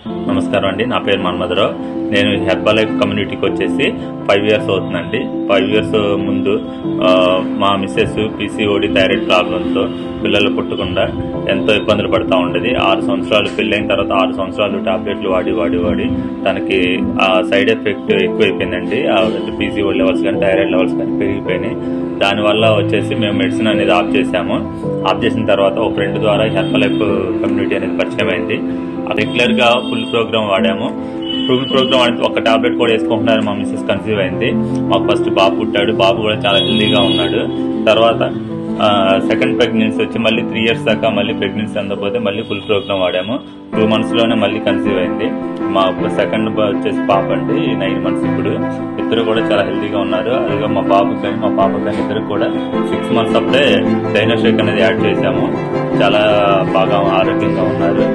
నమస్కారం అండి, నా పేరు మన్మధరావు. నేను హెర్బల్ లైఫ్ కమ్యూనిటీకి వచ్చేసి 5 years అవుతుందండి. 5 years ముందు మా మిస్సెస్ పీసీఓడి థైరాయిడ్ ప్రాబ్లంతో పిల్లలు పుట్టకుండా ఎంతో ఇబ్బందులు పడుతూ ఉండేది. 6 సంవత్సరాలు పెళ్ళైన తర్వాత 6 సంవత్సరాలు టాబ్లెట్లు వాడి తనకి ఆ సైడ్ ఎఫెక్ట్ ఎక్కువైపోయిందండి. పీసీఓడి లెవెల్స్ కానీ థైరాయిడ్ లెవెల్స్ కానీ పెరిగిపోయినాయి. దానివల్ల వచ్చేసి మేము మెడిసిన్ అనేది ఆఫ్ చేసాము. ఆఫ్ చేసిన తర్వాత ఒక ఫ్రెండ్ ద్వారా హెర్బల్ లైఫ్ కమ్యూనిటీ అనేది పరిచయం అయింది. రెగ్యులర్ గా ఫుల్ ప్రోగ్రామ్ వాడాము. ఫుల్ ప్రోగ్రామ్ వాడితే ఒక టాబ్లెట్ కూడా వేసుకుంటున్నారు. మా మిస్సెస్ కన్సీవ్ అయింది. మాకు ఫస్ట్ బాబు పుట్టాడు. బాబు కూడా చాలా హెల్దీగా ఉన్నాడు. తర్వాత సెకండ్ ప్రెగ్నెన్సీ వచ్చి మళ్ళీ 3 years దాకా మళ్ళీ ప్రెగ్నెన్సీ అందకపోతే మళ్ళీ ఫుల్ ప్రోగ్రామ్ వాడాము. 2 months లోనే మళ్ళీ కన్సీవ్ అయింది. మా సెకండ్ వచ్చేసి పాప అండి, 9 months ఇప్పుడు. ఇద్దరు కూడా చాలా హెల్దీగా ఉన్నారు. అలాగే మా బాబుకి కానీ మా పాప కానీ ఇద్దరు కూడా 6 months అప్పుడే డైనోషేక్ అనేది యాడ్ చేశాము. చాలా బాగా ఆరోగ్యంగా ఉన్నారు.